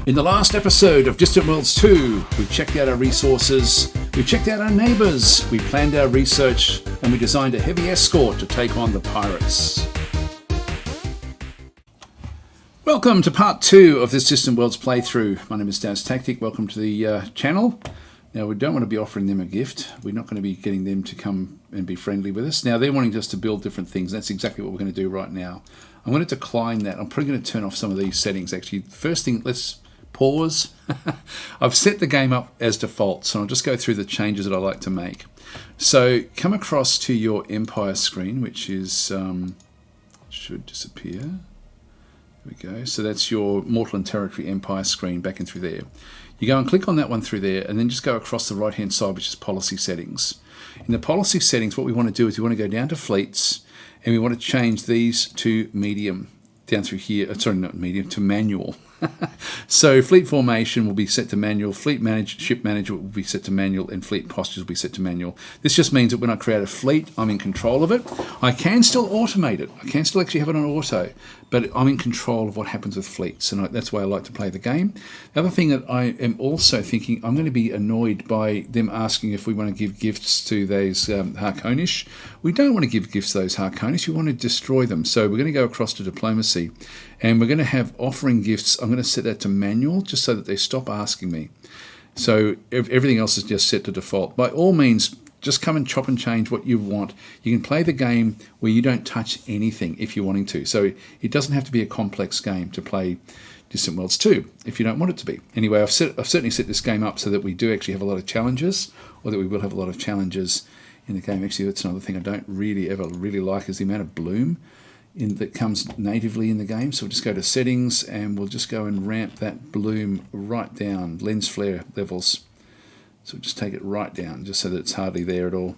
In the last episode of Distant Worlds 2, we checked out our resources, we checked out our neighbours, we planned our research, and we designed a heavy escort to take on the pirates. Welcome to part 2 of this Distant Worlds playthrough. My name is Daz Tactic. Welcome to the channel. Now, we don't want to be offering them a gift. We're not going to be getting them to come and be friendly with us. Now, they're wanting us to build different things. That's exactly what we're going to do right now. I'm going to decline that. I'm probably going to turn off some of these settings, actually. First thing, let's pause. I've set the game up as default, so I'll just go through the changes that I like to make. So come across to your Empire screen, which is should disappear. There we go. So that's your Mortal and Territory Empire screen back in through there. You go and click on that one through there, and then just go across the right hand side, which is policy settings. In the policy settings, what we want to do is we want to go down to fleets, and we want to change these to medium down through here. Sorry, not medium, to manual. So fleet formation will be set to manual, ship management will be set to manual, and fleet postures will be set to manual. This just means that when I create a fleet, I'm in control of it. I can still automate it. I can still actually have it on auto, but I'm in control of what happens with fleets, and that's why I like to play the game. The other thing that I am also thinking, I'm going to be annoyed by them asking if we want to give gifts to those Harkonish. We don't want to give gifts to those Harkonish. We want to destroy them. So we're going to go across to diplomacy, and we're going to have offering gifts. I'm going to set that to manual just so that they stop asking me. So everything else is just set to default. By all means, just come and chop and change what you want. You can play the game where you don't touch anything if you're wanting to. So it doesn't have to be a complex game to play Distant Worlds 2 if you don't want it to be. Anyway, I've certainly set this game up so that we do actually have a lot of challenges, or that we will have a lot of challenges in the game. Actually, that's another thing I don't really like is the amount of bloom that comes natively in the game. So we'll just go to settings, and we'll just go and ramp that bloom right down, lens flare levels. So we'll just take it right down, just so that it's hardly there at all.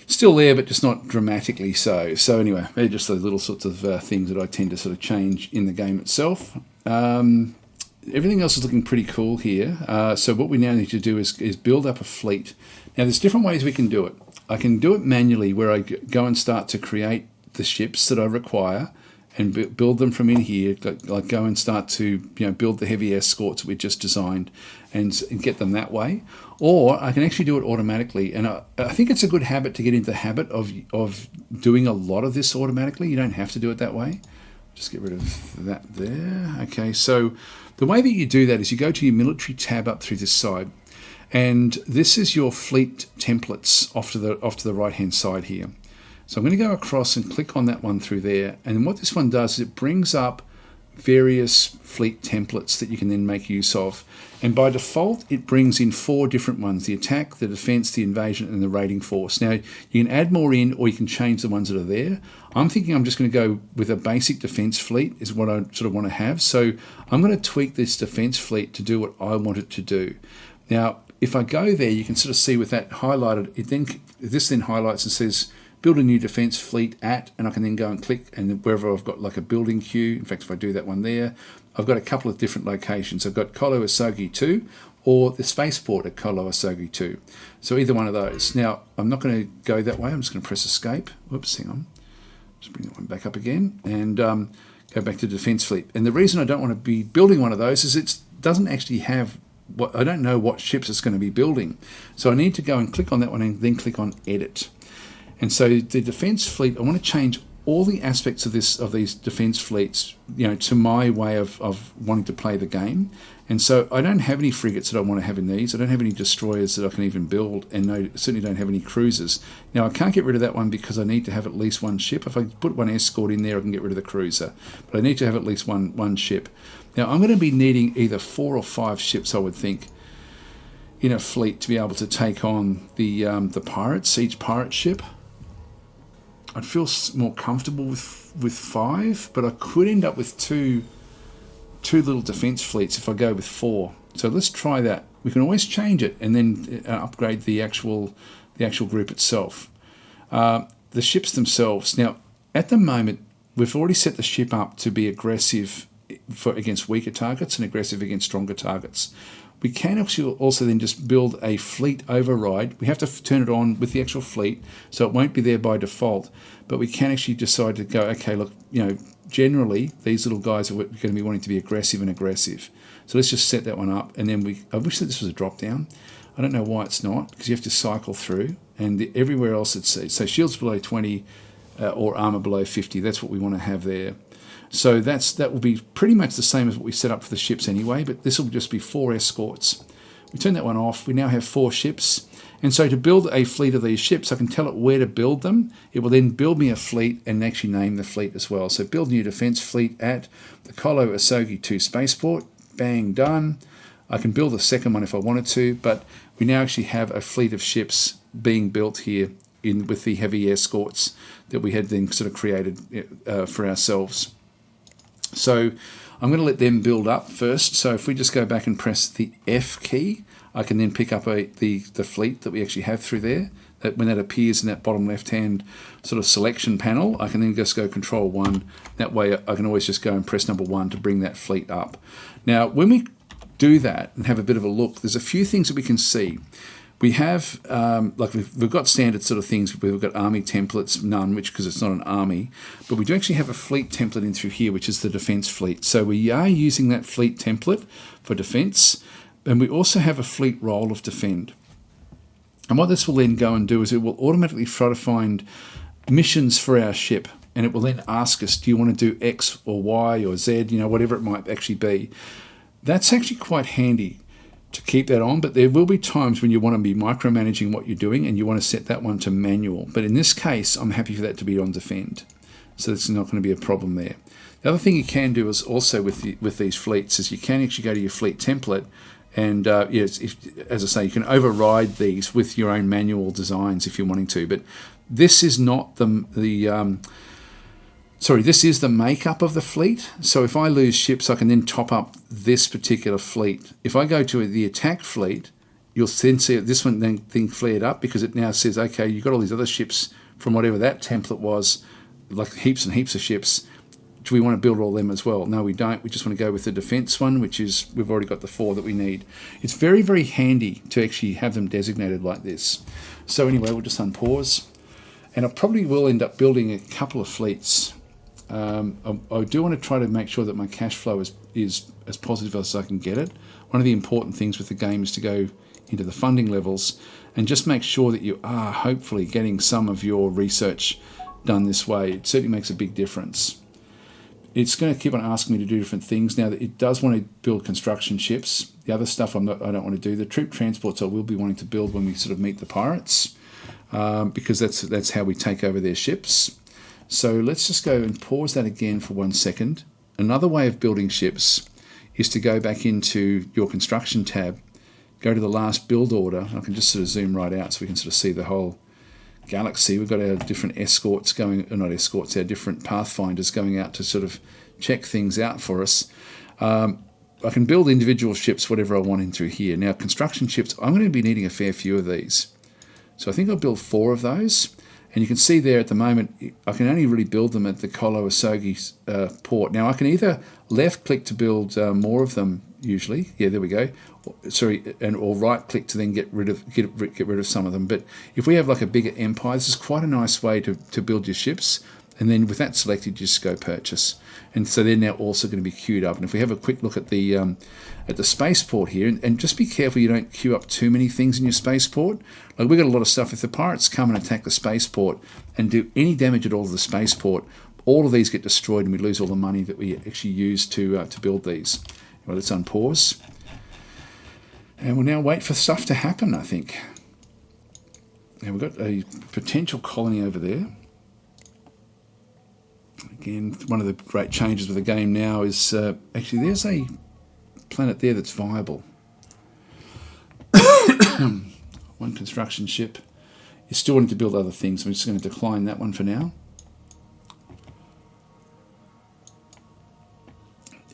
Still there, but just not dramatically so. So anyway, they're just the little sorts of things that I tend to sort of change in the game itself. Everything else is looking pretty cool here. So what we now need to do is build up a fleet. Now there's different ways we can do it. I can do it manually, where I go and start to create the ships that I require and build them from in here, like go and start to build the heavy escorts that we just designed and get them that way. Or I can actually do it automatically, and I think it's a good habit to get into the habit of doing a lot of this automatically. You don't have to do it that way. Just get rid of that there. Okay, so the way that you do that is you go to your military tab up through this side, and this is your fleet templates off to the right hand side here. So I'm going to go across and click on that one through there. And what this one does is it brings up various fleet templates that you can then make use of. And by default, it brings in 4 different ones: the attack, the defense, the invasion, and the raiding force. Now, you can add more in, or you can change the ones that are there. I'm thinking I'm just going to go with a basic defense fleet is what I sort of want to have. So I'm going to tweak this defense fleet to do what I want it to do. Now, if I go there, you can sort of see with that highlighted, this then highlights and says, build a new defense fleet at, and I can then go and click, and wherever I've got like a building queue, in fact, if I do that one there, I've got a couple of different locations. I've got Kolo Asogi 2 or the spaceport at Kolo Asogi 2. So either one of those. Now, I'm not going to go that way. I'm just going to press escape. Whoops, hang on. Just bring that one back up again and go back to defense fleet. And the reason I don't want to be building one of those is it doesn't actually have I don't know what ships it's going to be building. So I need to go and click on that one and then click on edit. And so the defense fleet, I want to change all the aspects of these defense fleets, to my way of wanting to play the game. And so I don't have any frigates that I want to have in these. I don't have any destroyers that I can even build, and certainly don't have any cruisers. Now, I can't get rid of that one because I need to have at least one ship. If I put one escort in there, I can get rid of the cruiser. But I need to have at least one ship. Now, I'm going to be needing either 4 or 5 ships, I would think, in a fleet to be able to take on the pirates, each pirate ship. I'd feel more comfortable with 5, but I could end up with two little defense fleets if I go with 4. So let's try that. We can always change it and then upgrade the actual group itself. The ships themselves. Now, at the moment, we've already set the ship up to be aggressive against weaker targets and aggressive against stronger targets. We can actually also then just build a fleet override. We have to turn it on with the actual fleet, so it won't be there by default. But we can actually decide to go, okay, look, generally these little guys are going to be wanting to be aggressive and aggressive. So let's just set that one up, and then I wish that this was a drop down. I don't know why it's not, because you have to cycle through, and everywhere else it's so shields below 20 or armor below 50. That's what we want to have there. So that will be pretty much the same as what we set up for the ships anyway, but this will just be 4 escorts. We turn that one off. We now have 4 ships. And so to build a fleet of these ships, I can tell it where to build them. It will then build me a fleet and actually name the fleet as well. So build new defense fleet at the Kolo Asogi 2 spaceport. Bang, done. I can build a second one if I wanted to, but we now actually have a fleet of ships being built here with the heavy escorts that we had then sort of created for ourselves. So I'm going to let them build up first. So if we just go back and press the F key, I can then pick up the fleet that we actually have through there. That when that appears in that bottom left-hand sort of selection panel, I can then just go Control 1. That way I can always just go and press number 1 to bring that fleet up. Now, when we do that and have a bit of a look, there's a few things that we can see. We have, like we've got standard sort of things. We've got army templates, none, because it's not an army. But we do actually have a fleet template in through here, which is the defense fleet. So we are using that fleet template for defense. And we also have a fleet role of defend. And what this will then go and do is it will automatically try to find missions for our ship. And it will then ask us, do you want to do X or Y or Z, whatever it might actually be. That's actually quite handy to keep that on, but there will be times when you want to be micromanaging what you're doing and you want to set that one to manual. But in this case, I'm happy for that to be on defend. So it's not going to be a problem there. The other thing you can do is also with these fleets is you can actually go to your fleet template and yes, as I say, you can override these with your own manual designs if you're wanting to. But this is not this is the makeup of the fleet. So if I lose ships, I can then top up this particular fleet. If I go to the attack fleet, you'll then see this one thing flared up because it now says, okay, you've got all these other ships from whatever that template was, like heaps and heaps of ships. Do we want to build all them as well? No, we don't. We just want to go with the defense one, which is we've already got the 4 that we need. It's very, very handy to actually have them designated like this. So anyway, we'll just unpause. And I probably will end up building a couple of fleets. I do want to try to make sure that my cash flow is as positive as I can get it. One of the important things with the game is to go into the funding levels and just make sure that you are hopefully getting some of your research done this way. It certainly makes a big difference. It's going to keep on asking me to do different things. Now, it does want to build construction ships. The other stuff I don't want to do. The troop transports I will be wanting to build when we sort of meet the pirates, because that's how we take over their ships. So let's just go and pause that again for 1 second. Another way of building ships is to go back into your construction tab, go to the last build order. I can just sort of zoom right out so we can sort of see the whole galaxy. We've got our different escorts going, or not escorts, our different pathfinders going out to sort of check things out for us. I can build individual ships, whatever I want in through here. Now, construction ships, I'm going to be needing a fair few of these. So I think I'll build 4 of those. And you can see there at the moment, I can only really build them at the Kolo Asogi port. Now, I can either left-click to build more of them, usually. Yeah, there we go. Sorry, or right-click to then get rid of some of them. But if we have like a bigger empire, this is quite a nice way to build your ships. And then with that selected, you just go purchase. And so they're now also going to be queued up. And if we have a quick look at the spaceport here, and just be careful you don't queue up too many things in your spaceport. Like we've got a lot of stuff. If the pirates come and attack the spaceport and do any damage at all to the spaceport, all of these get destroyed and we lose all the money that we actually use to build these. Well, let's unpause. And we'll now wait for stuff to happen, I think. Now we've got a potential colony over there. Again, one of the great changes with the game now is actually there's a planet there that's viable. One construction ship. You're still wanting to build other things. I'm just going to decline that one for now.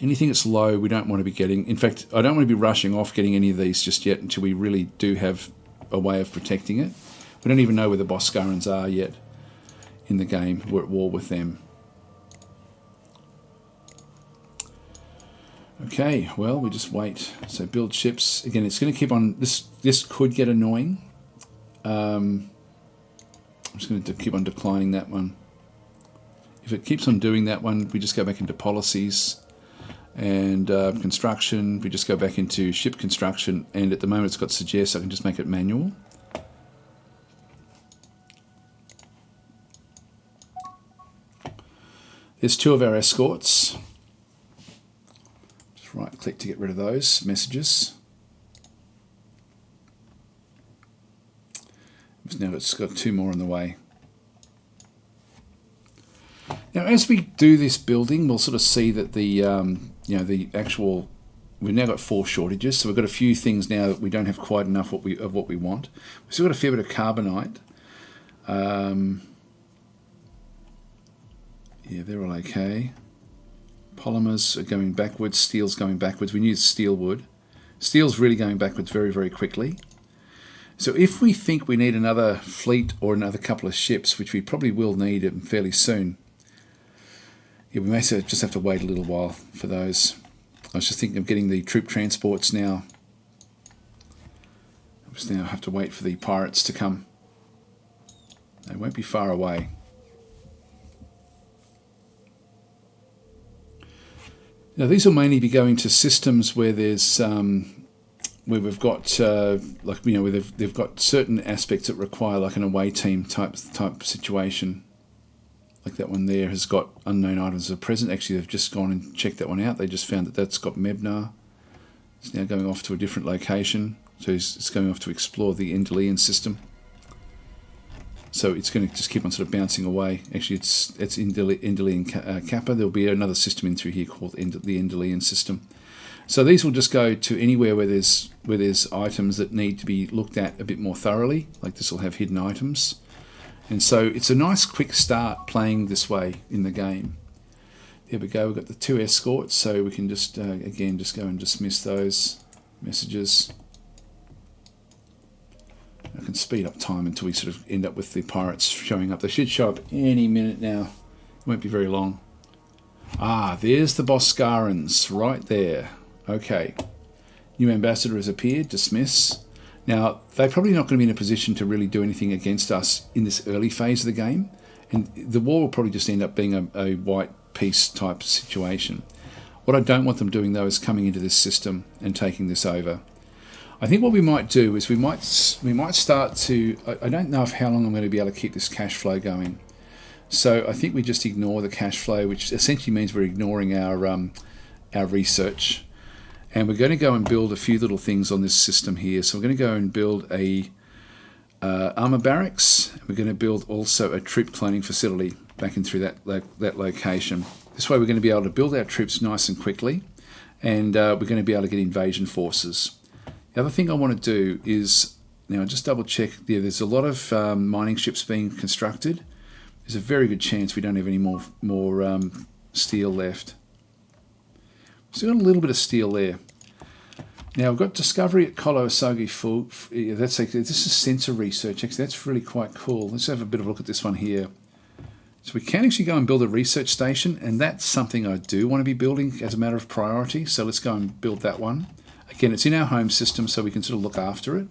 Anything that's low, we don't want to be getting. In fact, I don't want to be rushing off getting any of these just yet until we really do have a way of protecting it. We don't even know where the Boscarans are yet in the game. We're at war with them. Okay, well, we just wait. So build ships. Again, it's going to keep on... This could get annoying. I'm just going to keep on declining that one. If it keeps on doing that one, we just go back into policies and construction. We just go back into ship construction, and at the moment it's got suggest. I can just make it manual. There's 2 of our escorts. Just right click to get rid of those messages. Now it's got 2 more on the way. Now, as we do this building, we'll sort of see that the the actual, we've now got 4 shortages, so we've got a few things now that we don't have quite enough of what we want. We've still got a fair bit of carbonite. Yeah, they're all okay. Polymers are going backwards. Steel's going backwards. We need steel wood. Steel's really going backwards very, very quickly. So if we think we need another fleet or another couple of ships, which we probably will need fairly soon, yeah, we may just have to wait a little while for those. I was just thinking of getting the troop transports now. I just now have to wait for the pirates to come. They won't be far away. Now these will mainly be going to systems where there's where we've got where they've got certain aspects that require like an away team type situation. Like that one there has got unknown items of present. Actually, they've just gone and checked that one out. They just found that that's got Mebnar. It's now going off to a different location. So it's going off to explore the Endelian system. So it's going to just keep on sort of bouncing away. Actually, it's Endelian Kappa. There'll be another system in through here called the Endelian system. So these will just go to anywhere where there's items that need to be looked at a bit more thoroughly. Like this will have hidden items. And so it's a nice quick start playing this way in the game. There we go, we've got the 2 escorts, so we can just, again, just go and dismiss those messages. I can speed up time until we sort of end up with the pirates showing up. They should show up any minute now. It won't be very long. Ah, there's the Boscarans, right there. Okay. New ambassador has appeared, dismiss. Now, they're probably not going to be in a position to really do anything against us in this early phase of the game. And the war will probably just end up being a white peace type situation. What I don't want them doing, though, is coming into this system and taking this over. I think what we might do is we might start to... I don't know how long I'm going to be able to keep this cash flow going. So I think we just ignore the cash flow, which essentially means we're ignoring our research. And we're going to go and build a few little things on this system here. So we're going to go and build a armor barracks. We're going to build also a troop cloning facility back in through that location. This way we're going to be able to build our troops nice and quickly, and we're going to be able to get invasion forces. The other thing I want to do is, now just double check, yeah, there's a lot of mining ships being constructed. There's a very good chance we don't have any more steel left. Still got a little bit of steel there. Now we've got discovery at Koloasogi Full. This is sensor research. Actually, that's really quite cool. Let's have a bit of a look at this one here. So we can actually go and build a research station, and that's something I do want to be building as a matter of priority. So let's go and build that one. Again, it's in our home system, so we can sort of look after it.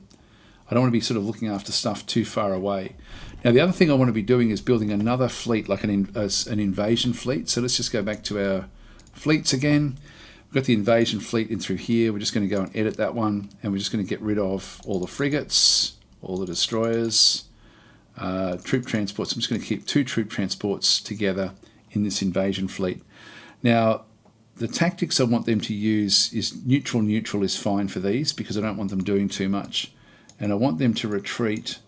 I don't want to be sort of looking after stuff too far away. Now, the other thing I want to be doing is building another fleet, like an invasion fleet. So let's just go back to our fleets again. We've got the invasion fleet in through here. We're just going to go and edit that one, and we're just going to get rid of all the frigates, all the destroyers, troop transports. I'm just going to keep 2 troop transports together in this invasion fleet. Now, the tactics I want them to use is neutral. Neutral is fine for these because I don't want them doing too much. And I want them to retreat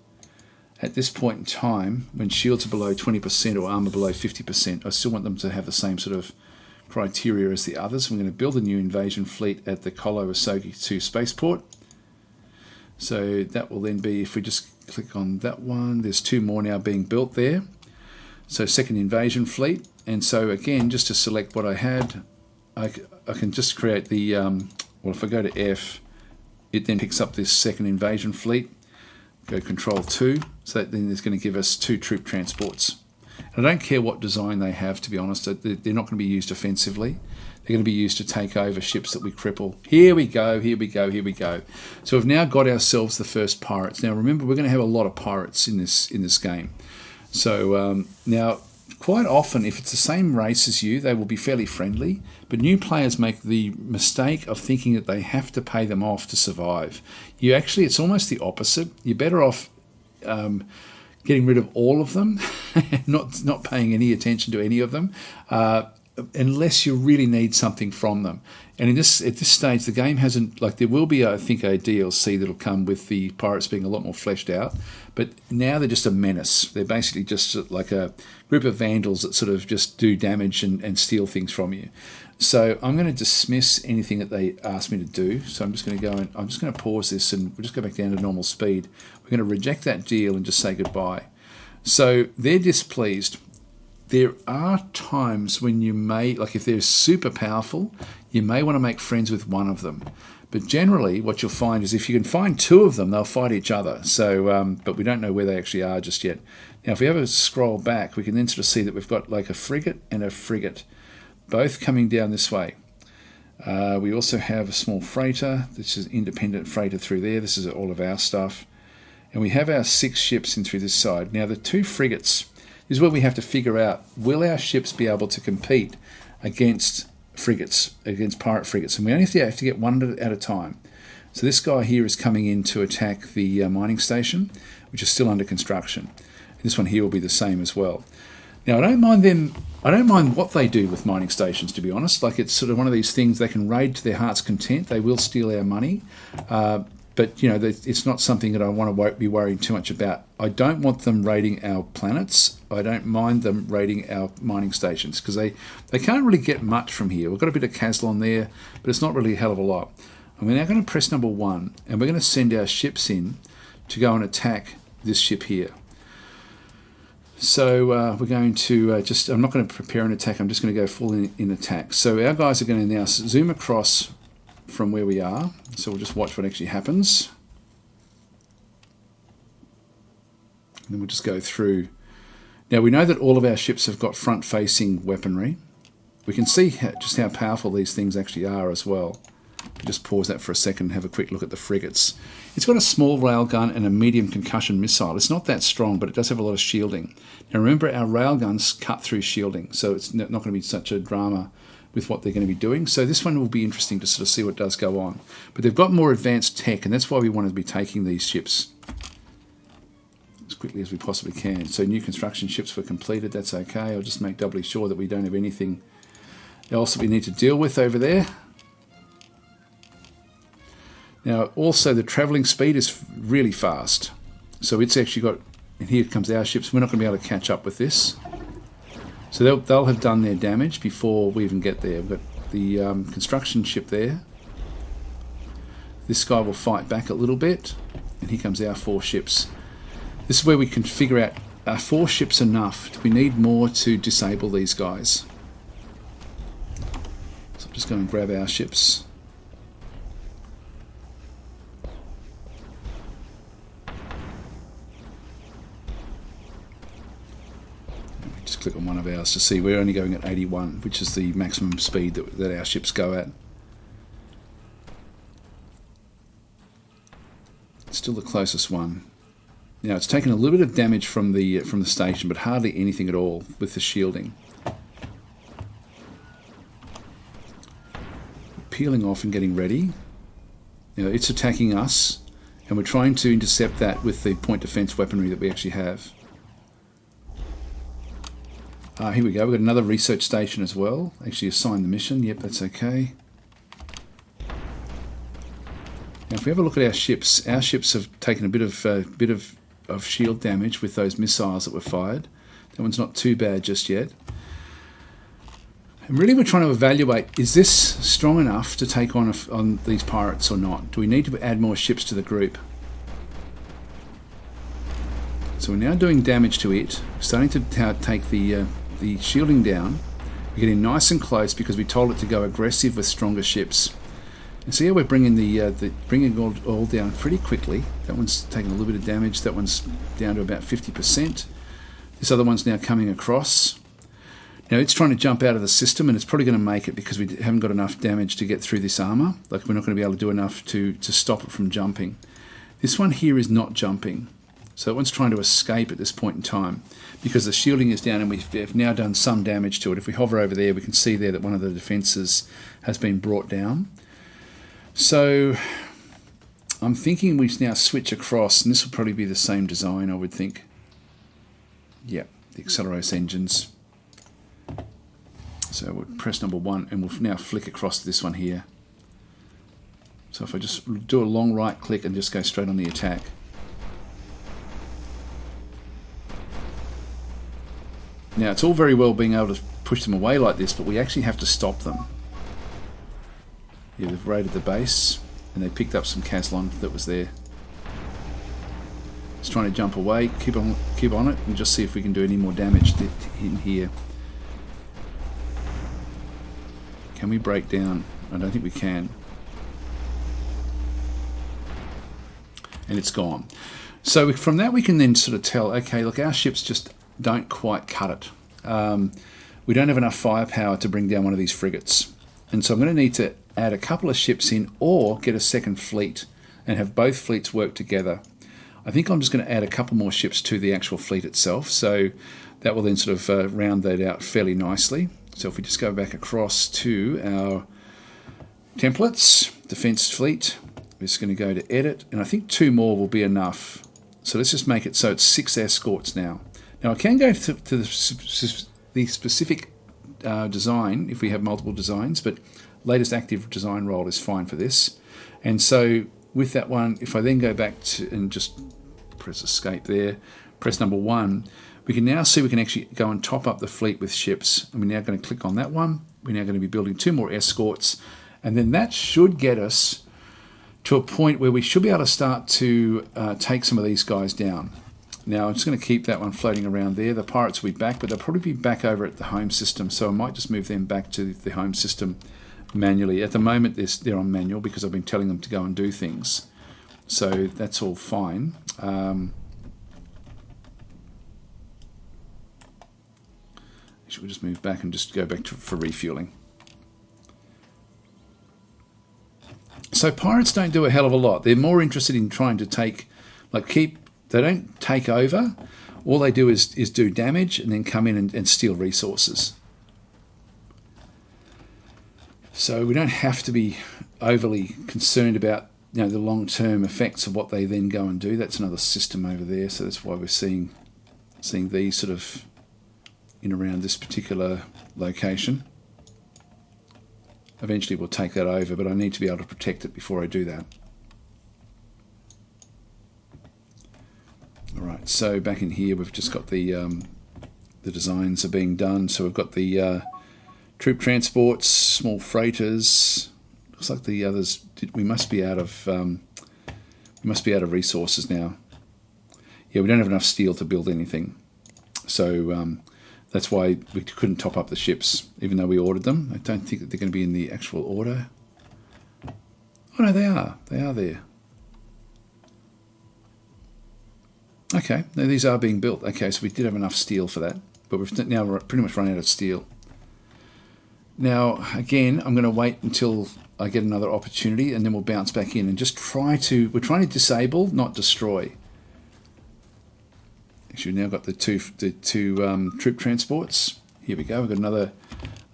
at this point in time when shields are below 20% or armor below 50%. I still want them to have the same sort of criteria as the others. I'm going to build a new invasion fleet at the Koloasogi 2 spaceport. So that will then be, if we just click on that one, there's 2 more now being built there. So second invasion fleet. And so again, just to select what I had, I can just create the, well, if I go to F, it then picks up this second invasion fleet. Go Control 2, so that then is going to give us 2 troop transports. And I don't care what design they have, to be honest. They're not going to be used offensively. They're going to be used to take over ships that we cripple. Here we go, here we go, here we go. So we've now got ourselves the first pirates. Now remember, we're going to have a lot of pirates in this game. So now quite often, if it's the same race as you, they will be fairly friendly, but new players make the mistake of thinking that they have to pay them off to survive. It's almost the opposite. You're better off getting rid of all of them, not paying any attention to any of them, unless you really need something from them. And at this stage, the game hasn't, like, there will be, I think, a DLC that'll come with the pirates being a lot more fleshed out, but now they're just a menace. They're basically just like a group of vandals that sort of just do damage and steal things from you. So I'm going to dismiss anything that they ask me to do. So I'm just going to go and I'm just going to pause this and we'll just go back down to normal speed. We're going to reject that deal and just say goodbye. So they're displeased. There are times when you may, like if they're super powerful, you may want to make friends with one of them. But generally what you'll find is if you can find two of them, they'll fight each other. So, but we don't know where they actually are just yet. Now, if we ever scroll back, we can then sort of see that we've got like a frigate and a frigate, both coming down this way. We also have a small freighter. This is independent freighter through there. This is all of our stuff. And we have our 6 ships in through this side. Now, the 2 frigates is where we have to figure out, will our ships be able to compete against frigates, against pirate frigates? And we only have to get one at a time. So this guy here is coming in to attack the mining station, which is still under construction. And this one here will be the same as well. Now, I don't mind what they do with mining stations, to be honest. Like, it's sort of one of these things, they can raid to their heart's content. They will steal our money. But, you know, it's not something that I want to be worrying too much about. I don't want them raiding our planets. I don't mind them raiding our mining stations because they can't really get much from here. We've got a bit of Caslon there, but it's not really a hell of a lot. And we're now going to press number 1, and we're going to send our ships in to go and attack this ship here. So we're going to I'm not going to prepare an attack. I'm just going to go full in attack. So our guys are going to now zoom across from where we are. So we'll just watch what actually happens. And then we'll just go through. Now we know that all of our ships have got front-facing weaponry. We can see just how powerful these things actually are as well. Just pause that for a second and have a quick look at the frigates. It's got a small railgun and a medium concussion missile. It's not that strong, but it does have a lot of shielding. Now remember, our railguns cut through shielding, so it's not going to be such a drama with what they're going to be doing. So this one will be interesting to sort of see what does go on. But they've got more advanced tech, and that's why we want to be taking these ships as quickly as we possibly can. So new construction ships were completed. That's okay. I'll just make doubly sure that we don't have anything else that we need to deal with over there. Now, also the travelling speed is really fast. So it's actually got, and here comes our ships. We're not going to be able to catch up with this. So they'll have done their damage before we even get there. We've got the construction ship there. This guy will fight back a little bit. And here comes our 4 ships. This is where we can figure out, are 4 ships enough? Do we need more to disable these guys? So I'm just going to grab our ships. Just click on one of ours to see we're only going at 81, which is the maximum speed that our ships go at. It's still the closest one. Now it's taken a little bit of damage from the station, but hardly anything at all with the shielding. Peeling off and getting ready. Now it's attacking us, and we're trying to intercept that with the point defense weaponry that we actually have. Here we go, we've got another research station as well. Actually assigned the mission, yep, that's okay. Now if we have a look at our ships have taken a bit of shield damage with those missiles that were fired. That one's not too bad just yet. And really we're trying to evaluate, is this strong enough to take on these pirates or not? Do we need to add more ships to the group? So we're now doing damage to it, starting to take the shielding down. We're getting nice and close because we told it to go aggressive with stronger ships. And see how we're bringing bringing all down pretty quickly. That one's taking a little bit of damage. That one's down to about 50%. This other one's now coming across. Now it's trying to jump out of the system, and it's probably going to make it because we haven't got enough damage to get through this armor. Like, we're not going to be able to do enough to stop it from jumping. This one here is not jumping. So that one's trying to escape at this point in time because the shielding is down and we've now done some damage to it. If we hover over there, we can see there that one of the defences has been brought down. So I'm thinking we now switch across, and this will probably be the same design, I would think. Yep, the Acceleros engines. So we'll press number 1 and we'll now flick across to this one here. So if I just do a long right click and just go straight on the attack. Now it's all very well being able to push them away like this, but we actually have to stop them. Yeah, they've raided the base and they picked up some Caslon that was there. Just trying to jump away, keep on it, and just see if we can do any more damage in here. Can we break down? I don't think we can. And it's gone. So from that we can then sort of tell, okay, look, our ships just don't quite cut it. We don't have enough firepower to bring down one of these frigates. And so I'm going to need to add a couple of ships in or get a second fleet and have both fleets work together. I think I'm just going to add a couple more ships to the actual fleet itself. So that will then sort of round that out fairly nicely. So if we just go back across to our templates, defense fleet, we're just going to go to edit, and I think 2 more will be enough. So let's just make it so it's 6 escorts now. Now I can go to the specific design if we have multiple designs, but latest active design role is fine for this. And so with that one, if I then go back to and just press escape there, press number 1, we can now see we can actually go and top up the fleet with ships. And we're now going to click on that one. We're now going to be building 2 more escorts, and then that should get us to a point where we should be able to start to take some of these guys down. Now I'm just going to keep that one floating around there. The pirates will be back, but they'll probably be back over at the home system, so I might just move them back to the home system manually. At the moment they're on manual because I've been telling them to go and do things. So that's all fine. Should we just move back and just go back for refueling? So pirates don't do a hell of a lot. They're more interested in trying to take, they don't take over. All they do is do damage and then come in and steal resources. So we don't have to be overly concerned about the long-term effects of what they then go and do. That's another system over there. So that's why we're seeing these sort of in around this particular location. Eventually we'll take that over, but I need to be able to protect it before I do that. Alright, so back in here we've just got the designs are being done. So we've got the troop transports, small freighters. Looks like the others, we must be out of resources now. Yeah, we don't have enough steel to build anything. So that's why we couldn't top up the ships, even though we ordered them. I don't think that they're going to be in the actual order. Oh no, they are. They are there. Okay, no, these are being built. Okay, so we did have enough steel for that, but we've now pretty much run out of steel. Now, again, I'm going to wait until I get another opportunity, and then we'll bounce back in and just we're trying to disable, not destroy. Actually, we've now got the two troop transports. Here we go. We've got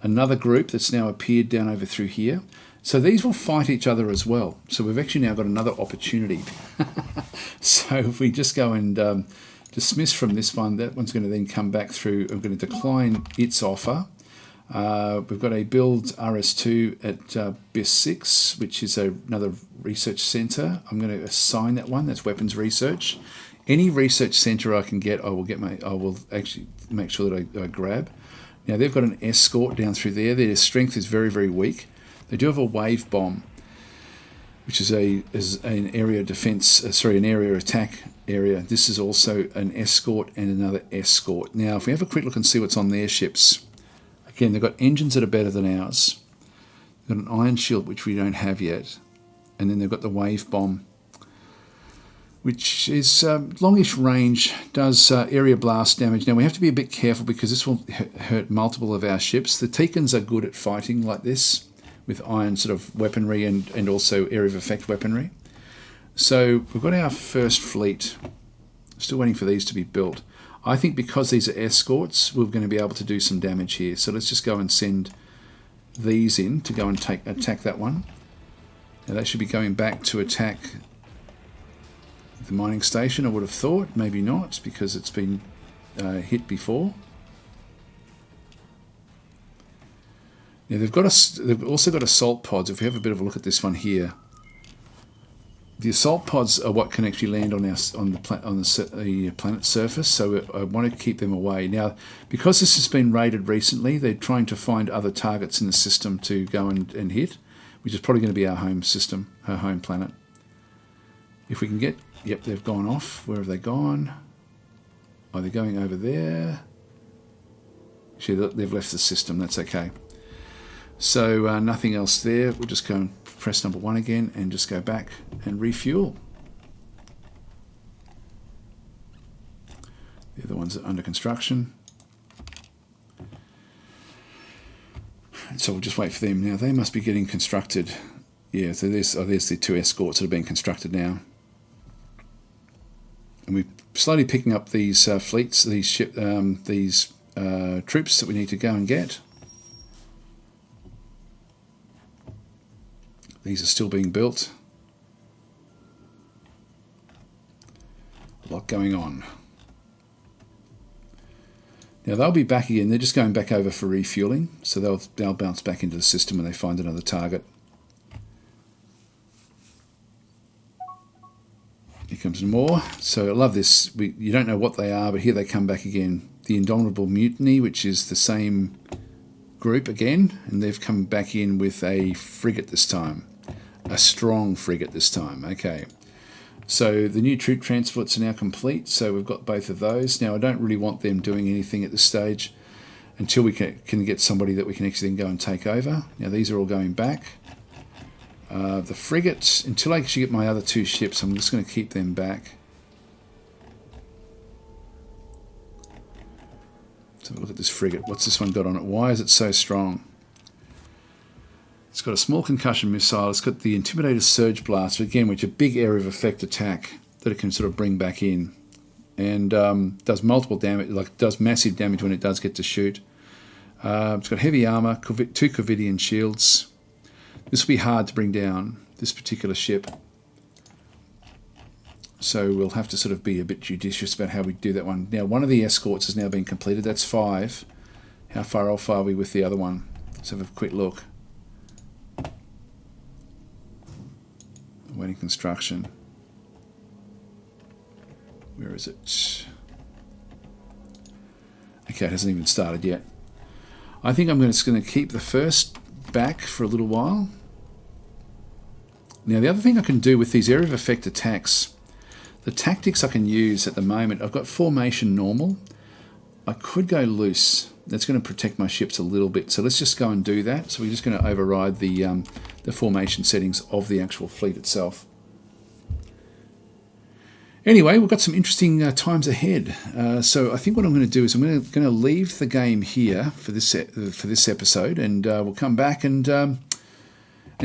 another group that's now appeared down over through here. So these will fight each other as well. So we've actually now got another opportunity. So if we just go and dismiss from this one, that one's going to then come back through. I'm going to decline its offer. We've got a build RS2 at BIS 6, which is another research centre. I'm going to assign that one. That's weapons research. Any research centre I can get, I will actually make sure that I grab. Now they've got an escort down through there. Their strength is very, very weak. They do have a wave bomb, which is an area defense. An area attack area. This is also an escort and another escort. Now, if we have a quick look and see what's on their ships, again they've got engines that are better than ours. They've got an iron shield, which we don't have yet, and then they've got the wave bomb, which is longish range, does area blast damage. Now we have to be a bit careful because this will hurt multiple of our ships. The Teekans are good at fighting like this with iron sort of weaponry and also area of effect weaponry. So we've got our first fleet Still waiting for these to be built. I think because these are escorts, we're going to be able to do some damage here. So let's just go and send these in to go and attack that one. Now they should be going back to attack the mining station, I would have thought. Maybe not, because it's been hit before. Now they've also got assault pods. If we have a bit of a look at this one here, the assault pods are what can actually land on the planet's surface. So I want to keep them away. Now, because this has been raided recently, they're trying to find other targets in the system to go and hit, which is probably going to be our home system, our home planet. If we can get, yep, they've gone off. Where have they gone? Oh, they're going over there. Actually, they've left the system. That's okay. So nothing else there. We'll just go and press number 1 again and just go back and refuel. The other ones are under construction. So we'll just wait for them. Now they must be getting constructed. Yeah, so there's the 2 escorts that are being constructed now. And we're slowly picking up these fleets, these troops that we need to go and get. These are still being built. A lot going on. Now they'll be back again. They're just going back over for refueling, so they'll bounce back into the system when they find another target. Here comes more. So I love this. You don't know what they are, but here they come back again. The Indomitable Mutiny, which is the same group again, and they've come back in with a frigate this time. A strong frigate this time. Okay. So the new troop transports are now complete, so we've got both of those. Now I don't really want them doing anything at this stage until we can get somebody that we can actually then go and take over. Now these are all going back. The frigates, until I actually get my other 2 ships, I'm just going to keep them back. Let's have a look at this frigate. What's this one got on it? Why is it so strong? It's got a small concussion missile. It's got the Intimidator Surge Blast, again, which is a big area of effect attack that it can sort of bring back in. And does multiple damage, like does massive damage when it does get to shoot. It's got heavy armor, 2 Covidian shields. This will be hard to bring down, this particular ship. So we'll have to sort of be a bit judicious about how we do that one. Now, one of the escorts has now been completed. That's 5. How far off are we with the other one? Let's have a quick look. Waiting construction. Where is it? Okay, it hasn't even started yet. I think I'm just going to keep the first back for a little while. Now the other thing I can do with these area of effect attacks, the tactics I can use at the moment, I've got formation normal. I could go loose. That's going to protect my ships a little bit. So let's just go and do that. So we're just going to override the formation settings of the actual fleet itself. Anyway, we've got some interesting times ahead. So I think what I'm going to do is I'm going to leave the game here for this episode, and we'll come back and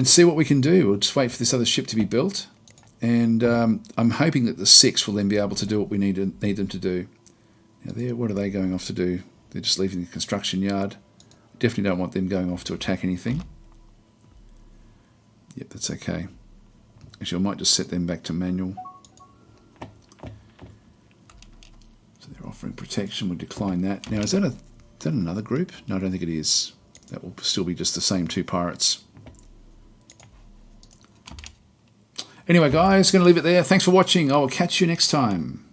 see what we can do. We'll just wait for this other ship to be built, and I'm hoping that the 6 will then be able to do what we need them to do. Now, what are they going off to do? They're just leaving the construction yard. Definitely don't want them going off to attack anything. Yep, that's okay. Actually, I might just set them back to manual. So they're offering protection. We'll decline that. Now, is that another group? No, I don't think it is. That will still be just the same 2 pirates. Anyway, guys, going to leave it there. Thanks for watching. I will catch you next time.